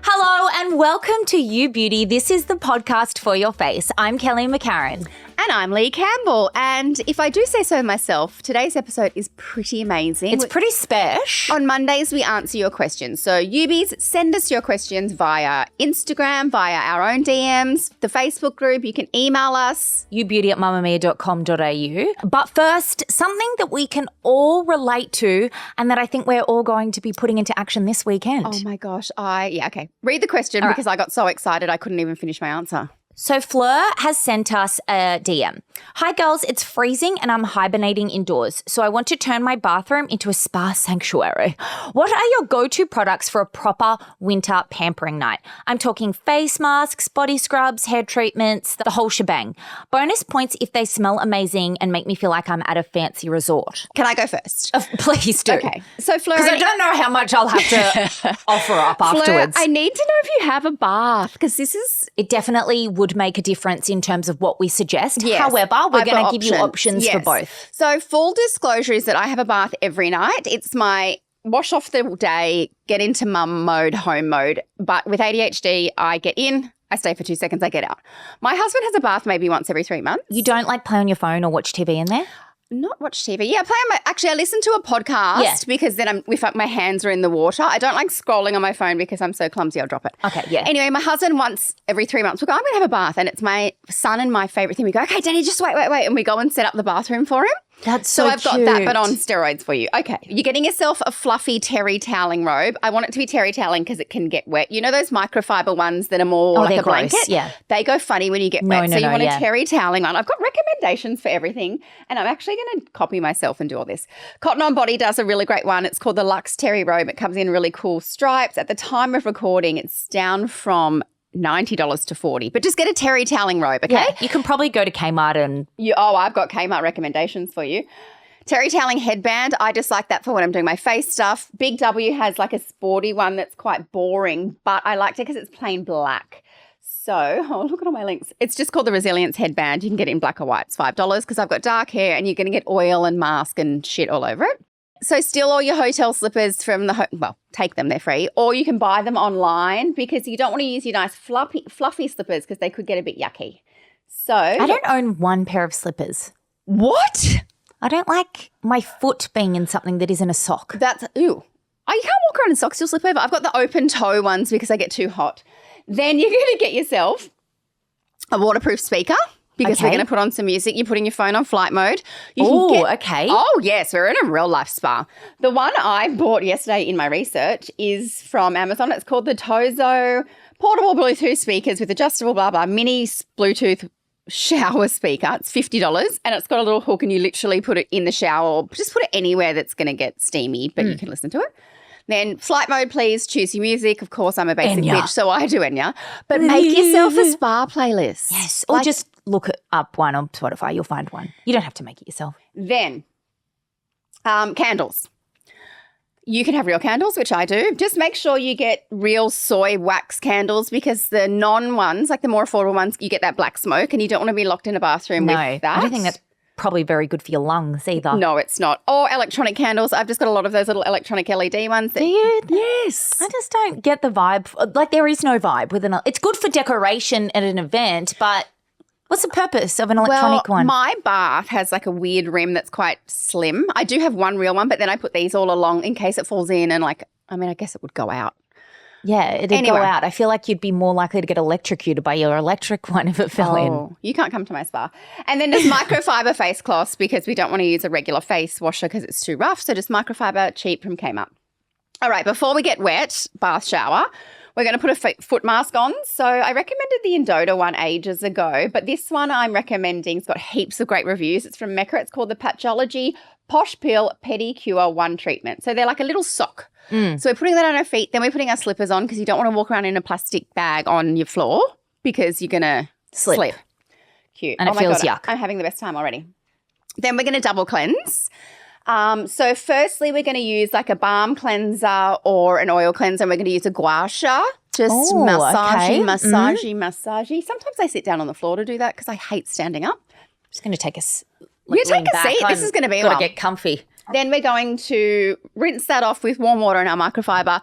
Hello and welcome to You Beauty. This is the podcast for your face. I'm Kelly McCarran. And I'm Leigh Campbell. And if I do say so myself, today's episode is pretty amazing. It's pretty special. On Mondays, we answer your questions. So, Ubies, send us your questions via Instagram, via our own DMs, the Facebook group. You can email us. youbeauty@mamamia.com.au. But first, something that we can all relate to and that I think we're all going to be putting into action this weekend. Oh, my gosh. Okay. Read the question because I got so excited I couldn't even finish my answer. So Fleur has sent us a DM. Hi girls, it's freezing and I'm hibernating indoors, so I want to turn my bathroom into a spa sanctuary. What are your go-to products for a proper winter pampering night? I'm talking face masks, body scrubs, hair treatments, the whole shebang. Bonus points if they smell amazing and make me feel like I'm at a fancy resort. Can I go first? Please do. Okay. So Fleur, because I don't know how much I'll have to offer up afterwards. Fleur, I need to know if you have a bath because It definitely would make a difference in terms of what we suggest. Yes, However, we're going to give you options for both. So full disclosure is that I have a bath every night. It's my wash off the day, get into mum mode, home mode. But with ADHD, I get in, I stay for 2 seconds, I get out. My husband has a bath maybe once every 3 months. You don't like play on your phone or watch TV in there? Not watch TV. Yeah, actually, I listen to a podcast because then if my hands are in the water. I don't like scrolling on my phone because I'm so clumsy, I'll drop it. Okay, yeah. Anyway, my husband once every 3 months will go, I'm going to have a bath. And it's my son and my favourite thing. We go, okay, Daddy, just wait. And we go and set up the bathroom for him. That's so I've got that, but on steroids for you. Okay. You're getting yourself a fluffy terry toweling robe. I want it to be terry toweling because it can get wet. You know those microfiber ones that are more like a blanket? Gross, yeah. They go funny when you get wet. So you want a terry toweling one. I've got recommendations for everything, and I'm actually going to copy myself and do all this. Cotton On Body does a really great one. It's called the Luxe Terry Robe. It comes in really cool stripes. At the time of recording, it's down from $90 to $40, but just get a terry toweling robe, okay? Yeah, you can probably go to Kmart and... I've got Kmart recommendations for you. Terry toweling headband, I just like that for when I'm doing my face stuff. Big W has like a sporty one that's quite boring, but I liked it because it's plain black. So, look at all my links. It's just called the Resilience Headband. You can get it in black or white. It's $5 because I've got dark hair and you're going to get oil and mask and shit all over it. So steal all your hotel slippers from take them, they're free. Or you can buy them online because you don't want to use your nice fluffy slippers because they could get a bit yucky. So I don't own one pair of slippers. What? I don't like my foot being in something that isn't a sock. Ew. Oh, you can't walk around in socks, you'll slip over. I've got the open toe ones because I get too hot. Then you're going to get yourself a waterproof speaker because we're going to put on some music. You're putting your phone on flight mode. Okay. Oh, yes, we're in a real life spa. The one I bought yesterday in my research is from Amazon. It's called the Tozo Portable Bluetooth Speakers with adjustable mini Bluetooth shower speaker. It's $50 and it's got a little hook and you literally put it in the shower or just put it anywhere that's going to get steamy, but you can listen to it. Then flight mode, please. Choose your music. Of course, I'm a basic bitch, so I do Enya. But make yourself a spa playlist. Yes, or just look up one on Spotify. You'll find one. You don't have to make it yourself. Then candles. You can have real candles, which I do. Just make sure you get real soy wax candles because the non-ones, like the more affordable ones, you get that black smoke and you don't want to be locked in a bathroom with that. I don't think that's probably very good for your lungs either. No, it's not. Or electronic candles. I've just got a lot of those little electronic LED ones. Do you? Yes. I just don't get the vibe. Like there is no vibe with it's good for decoration at an event, but what's the purpose of an electronic one? My bath has like a weird rim that's quite slim. I do have one real one, but then I put these all along in case it falls in and I guess it would go out. Yeah, it'd go out. I feel like you'd be more likely to get electrocuted by your electric one if it fell in. You can't come to my spa. And then there's microfiber face cloths because we don't want to use a regular face washer because it's too rough. So just microfiber, cheap from Kmart. All right, before we get wet, bath shower, we're going to put a foot mask on. So I recommended the Indota one ages ago, but this one I'm recommending, it's got heaps of great reviews. It's from Mecca. It's called the Patchology Posh Pill Pedicure One Treatment. So they're like a little sock. So we're putting that on our feet. Then we're putting our slippers on because you don't want to walk around in a plastic bag on your floor because you're going to slip. Cute. And it feels yuck. I'm having the best time already. Then we're going to double cleanse. So firstly, we're going to use like a balm cleanser or an oil cleanser. And we're going to use a gua sha. Just massagey. Sometimes I sit down on the floor to do that because I hate standing up. I'm just going to take a you take a seat. This is going to be got to get comfy. Then we're going to rinse that off with warm water in our microfiber.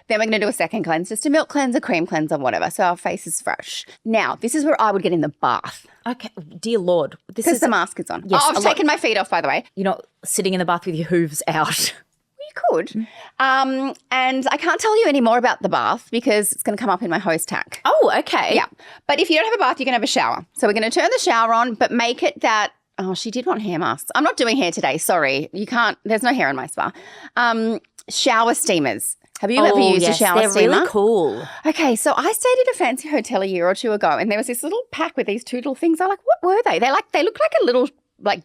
Then we're going to do a second cleanse, just a milk cleanser, cream cleanser, whatever. So our face is fresh. Now, this is where I would get in the bath. Okay, dear Lord. Because the mask is on. Yes, I've taken my feet off, by the way. You're not sitting in the bath with your hooves out. You could. And I can't tell you any more about the bath because it's going to come up in my host tag. Oh, okay. Yeah. But if you don't have a bath, you're going to have a shower. So we're going to turn the shower on, but make it that, oh, she did want hair masks. I'm not doing hair today. Sorry. You can't, there's no hair in my spa. Shower steamers. Have you ever used a shower steamer? They're really cool. Okay, so I stayed at a fancy hotel a year or two ago and there was this little pack with these two little things. I'm like, what were they? They look like a little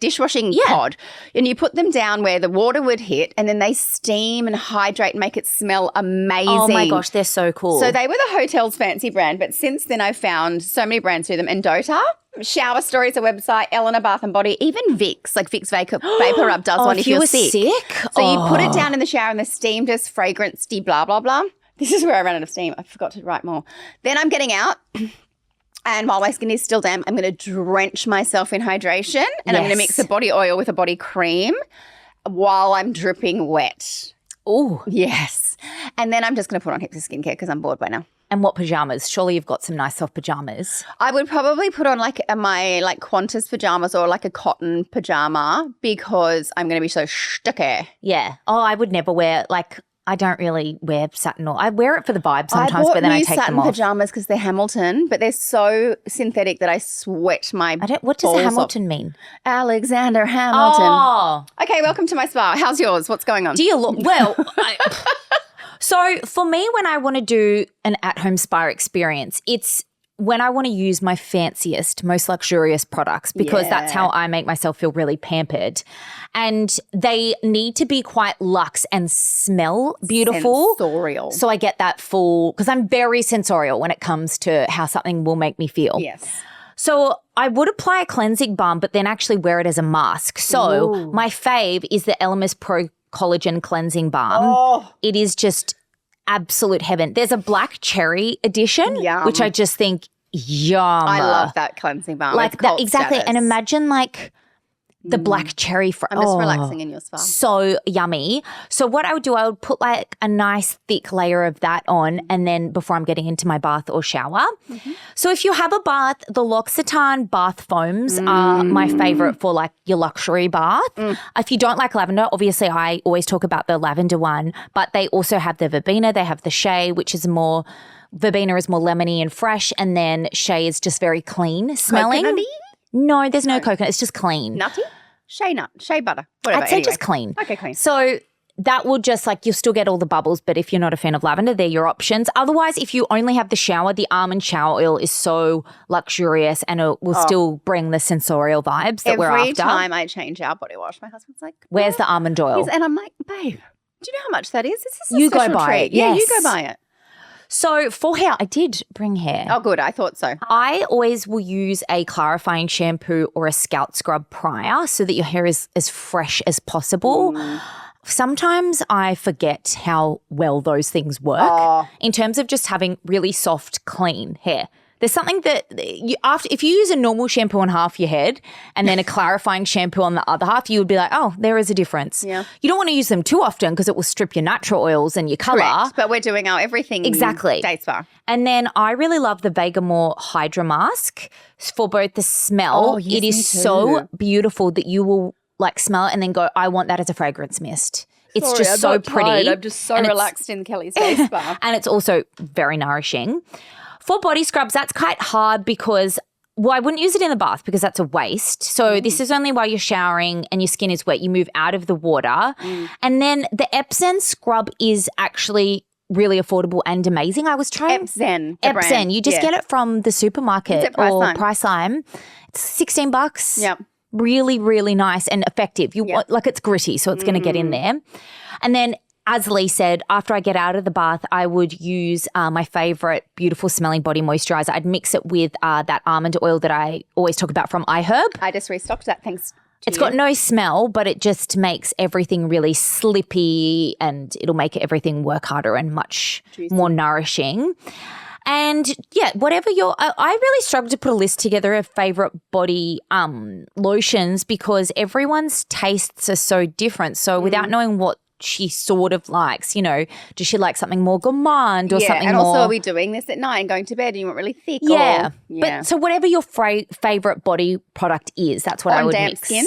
dishwashing pod, and you put them down where the water would hit and then they steam and hydrate and make it smell amazing. Oh my gosh, they're so cool. So they were the hotel's fancy brand, but since then I've found so many brands do them. And Dota, Shower Stories, a website, Eleanor Bath and Body, even Vicks, like Vicks Vapor Rub does one if you're sick. So you put it down in the shower and the steam just fragrance-y blah, blah, blah. This is where I ran out of steam. I forgot to write more. Then I'm getting out. And while my skin is still damp, I'm going to drench myself in hydration and I'm going to mix a body oil with a body cream while I'm dripping wet. Oh, yes. And then I'm just going to put on heaps of skincare because I'm bored by now. And what pajamas? Surely you've got some nice soft pajamas. I would probably put on my Qantas pajamas or like a cotton pajama because I'm going to be so sticky. Yeah. Oh, I would never wear I don't really wear satin I wear it for the vibe sometimes, but then I take them off. I bought new satin pajamas because they're Hamilton, but they're so synthetic that I sweat my What does a Hamilton mean? Alexander Hamilton. Oh. Okay, welcome to my spa. How's yours? What's going on? Dear Lord. Well, so for me, when I want to do an at-home spa experience, it's when I want to use my fanciest, most luxurious products because that's how I make myself feel really pampered. And they need to be quite luxe and smell beautiful. Sensorial. So I get that full – because I'm very sensorial when it comes to how something will make me feel. Yes. So I would apply a cleansing balm but then actually wear it as a mask. So my fave is the Elemis Pro Collagen Cleansing Balm. Oh. It is just – absolute heaven. There's a black cherry edition, which I just think, yum. I love that cleansing balm. Like that, exactly. Status. And imagine the black cherry. I'm just relaxing in your spa. So yummy. So what I would do, I would put a nice thick layer of that on and then before I'm getting into my bath or shower. Mm-hmm. So if you have a bath, the L'Occitane bath foams are my favorite for your luxury bath. If you don't like lavender, obviously I always talk about the lavender one, but they also have the verbena, they have the shea, which is more verbena is more lemony and fresh, and then shea is just very clean smelling. Coconutty? No, there's no coconut. It's just clean. Nutty? Shea nut, shea butter, whatever. I'd say just clean. Okay, clean. So that will just you'll still get all the bubbles, but if you're not a fan of lavender, they're your options. Otherwise, if you only have the shower, the almond shower oil is so luxurious and it will still bring the sensorial vibes that we're after. Every time I change our body wash, my husband's like, where's the almond oil? And I'm like, babe, do you know how much that is? This is a you special go buy treat. it. Yes. Yeah, you go buy it. So for hair, I did bring hair. Oh, good. I thought so. I always will use a clarifying shampoo or a scalp scrub prior so that your hair is as fresh as possible. Sometimes I forget how well those things work in terms of just having really soft, clean hair. There's something that if you use a normal shampoo on half your head and then a clarifying shampoo on the other half, you would be like, oh, there is a difference. Yeah. You don't want to use them too often because it will strip your natural oils and your colour. Correct, but we're doing our everything day spa. And then I really love the Vegamore Hydra Mask for both the smell. Oh, yes, it is so beautiful that you will smell it and then go, I want that as a fragrance mist. It's just so pretty. I'm just so relaxed in Kelly's day spa. And it's also very nourishing. For body scrubs, that's quite hard because, I wouldn't use it in the bath because that's a waste. So this is only while you're showering and your skin is wet. You move out of the water. And then the Epsom scrub is actually really affordable and amazing. I was trying. Epsom. You just get it from the supermarket or Priceline. It's $16. Yep. Really, really nice and effective. It's gritty, so it's going to get in there. And then, as Leigh said, after I get out of the bath, I would use my favourite beautiful smelling body moisturiser. I'd mix it with that almond oil that I always talk about from iHerb. I just restocked that, thanks to It's got no smell, but it just makes everything really slippy and it'll make everything work harder and much more nourishing. And whatever I really struggled to put a list together of favourite body lotions because everyone's tastes are so different. So without knowing what she sort of likes. You know, does she like something more gourmand or something and more? also, are we doing this at night and going to bed and you want really thick? Yeah. Or, But so whatever your favorite body product is, that's what I would damp mix. skin?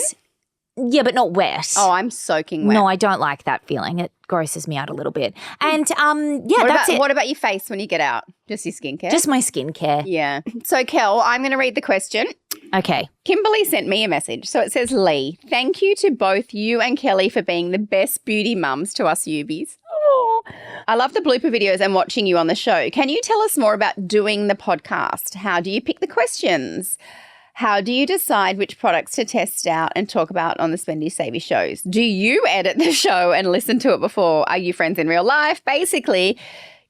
Yeah, but not wet. Oh, I'm soaking wet. No, I don't like that feeling. It grosses me out a little bit. And that's it. What about your face when you get out? Just your skincare? Just my skincare. Yeah. So, Kel, I'm going to read the question. Okay. Kimberly sent me a message. So it says, Leigh, thank you to both you and Kelly for being the best beauty mums to us Ubies. Oh, I love the blooper videos and watching you on the show. Can you tell us more about doing the podcast? How do you pick the questions? How do you decide which products to test out and talk about on the Spendy Savvy shows? Do you edit the show and listen to it before? Are you friends in real life? Basically,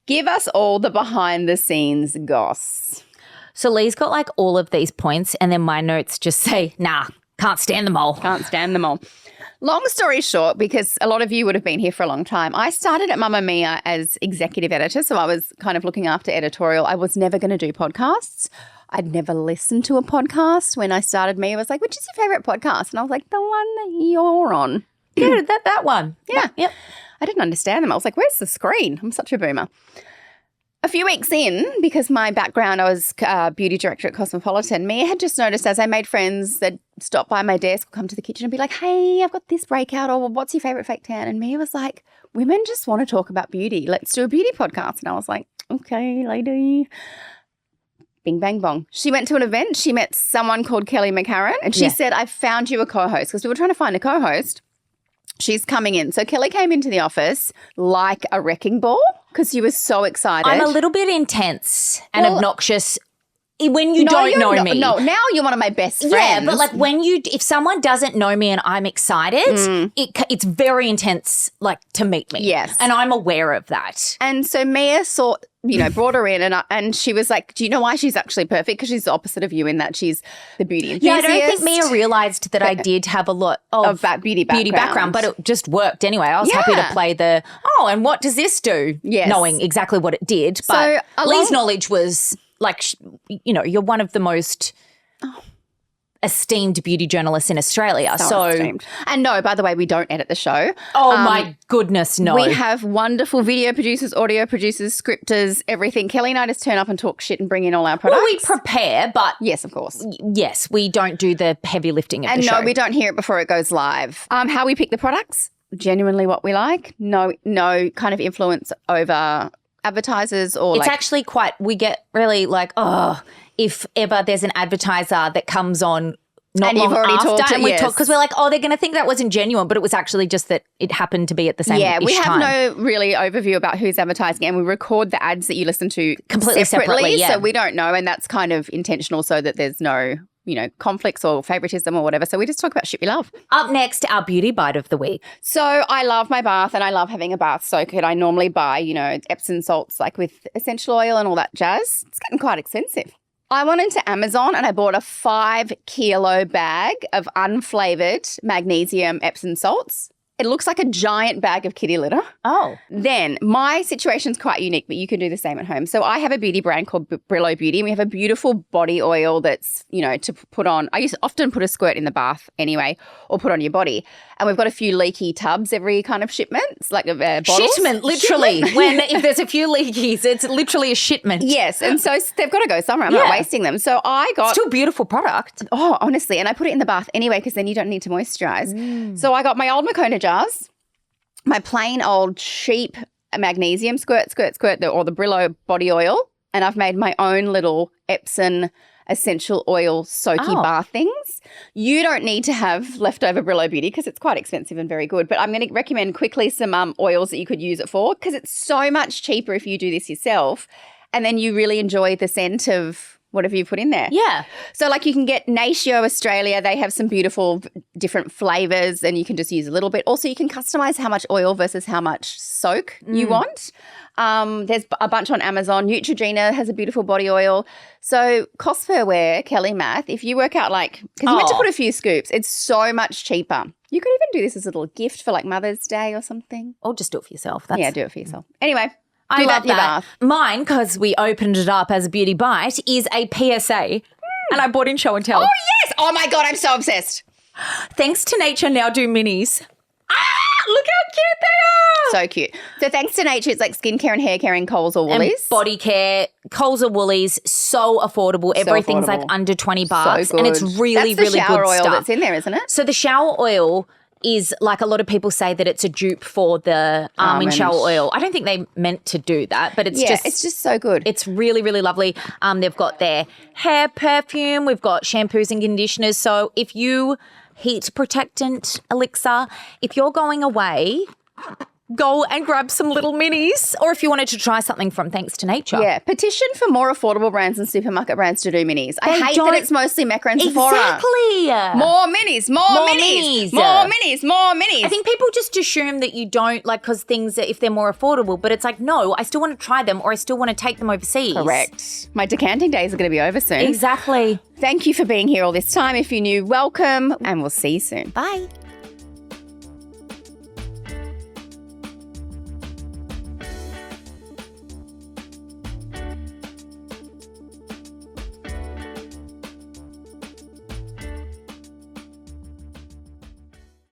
give us all the behind-the-scenes goss. So Leigh's got like all of these points and then my notes just say, nah, can't stand them all. Can't stand them all. Long story short, because a lot of you would have been here for a long time, I started at Mamamia as executive editor, so I was kind of looking after editorial. I was never going to do podcasts. I'd never listened to a podcast. When I started I was like, which is your favourite podcast? And I was like, the one that you're on. Yeah, that one. Yeah. Yep. I didn't understand them. I was like, where's the screen? I'm such a boomer. A few weeks in, because my background, I was beauty director at Cosmopolitan, Mia had just noticed as I made friends that stop by my desk, come to the kitchen and be like, hey, I've got this breakout, or what's your favourite fake tan? And Mia was like, women just want to talk about beauty. Let's do a beauty podcast. And I was like, okay, lady. Bing, bang, bong. She went to an event. She met someone called Kelly McCarran and she said, I found you a co-host, because we were trying to find a co-host. She's coming in. So Kelly came into the office like a wrecking ball because she was so excited. I'm a little bit intense and obnoxious when you don't know me. No, now you're one of my best friends. Yeah, but like if someone doesn't know me and I'm excited, it's very intense, like, to meet me. Yes. And I'm aware of that. And so Mia brought her in and she was like, do you know why she's actually perfect? Because she's the opposite of you in that she's the beauty enthusiast. Yeah, I don't think Mia realised that I did have a lot of beauty background, but it just worked anyway. I was happy to play and what does this do? Yes. Knowing exactly what it did. But Leigh's knowledge was like, you're one of the most esteemed beauty journalists in Australia. So esteemed. And no, by the way, we don't edit the show. Oh my goodness, no. We have wonderful video producers, audio producers, scripters, everything. Kelly and I just turn up and talk shit and bring in all our products. Well, we prepare, but yes, of course. Yes, we don't do the heavy lifting of the show. And no, we don't hear it before it goes live. How we pick the products, genuinely what we like. No kind of influence over advertisers or it's actually we get really like, if ever there's an advertiser that comes on not and long you've already after talked and we talk, because we're like, they're going to think that wasn't genuine, but it was actually just that it happened to be at the same time. Yeah, we have no really overview about who's advertising, and we record the ads that you listen to completely separately, so we don't know, and that's kind of intentional so that there's no conflicts or favoritism or whatever. So we just talk about shit we love. Up next, our beauty bite of the week. So I love my bath and I love having a bath soak, and I normally buy, Epsom salts like with essential oil and all that jazz. It's getting quite expensive. I went into Amazon and I bought a 5-kilo bag of unflavoured magnesium Epsom salts. It looks like a giant bag of kitty litter. Oh. Then my situation's quite unique, but you can do the same at home. So I have a beauty brand called Brillo Beauty, and we have a beautiful body oil that's, to put on. I used to often put a squirt in the bath anyway, or put on your body. And we've got a few leaky tubs every kind of shipment. It's like bottles. Shipment, literally. If there's a few leakies, it's literally a shipment. Yes. And so they've got to go somewhere. I'm not wasting them. So I got... Still a beautiful product. Oh, honestly. And I put it in the bath anyway, because then you don't need to moisturise. So I got my old Makona jars, my plain old cheap magnesium squirt, or the Brillo body oil, and I've made my own little Epsom essential oil soaky bath things. You don't need to have leftover Brillo Beauty because it's quite expensive and very good, but I'm going to recommend quickly some oils that you could use it for, because it's so much cheaper if you do this yourself, and then you really enjoy the scent of whatever you put in there. Yeah. So like you can get Natio Australia. They have some beautiful different flavours, and you can just use a little bit. Also, you can customise how much oil versus how much soak you want. There's a bunch on Amazon. Neutrogena has a beautiful body oil. So cost per wear, Kelly math, if you work out because you meant to put a few scoops, it's so much cheaper. You could even do this as a little gift for like Mother's Day or something. Or just do it for yourself. Yeah, do it for yourself. Anyway. I love that. Mine, because we opened it up as a beauty bite, is a PSA. And I bought in show and tell. Oh, yes. Oh, my God. I'm so obsessed. Thanks to nature, now do minis. Look how cute they are. So cute. So thanks to nature, it's like skincare and hair care in Coles or Woolies. And body care, Coles or Woolies, so affordable. Everything's like under $20 So and it's good. really, That's the really shower good oil stuff. that's in there, isn't it? So the shower oil is like a lot of people say that it's a dupe for the almond shower oil. I don't think they meant to do that, but it's just so good. It's really, really lovely. They've got their hair perfume. We've got shampoos and conditioners. So if you heat protectant elixir, if you're going away, go and grab some little minis, or if you wanted to try something from Thanks to Nature. Yeah, petition for more affordable brands and supermarket brands to do minis. I hate that it's mostly Mecca and Sephora. Exactly. More minis, more minis, more minis, more minis. I think people just assume that you don't like because things, if they're more affordable, but it's like, no, I still want to try them or I still want to take them overseas. Correct. My decanting days are going to be over soon. Exactly. Thank you for being here all this time. If you're new, welcome, and we'll see you soon. Bye.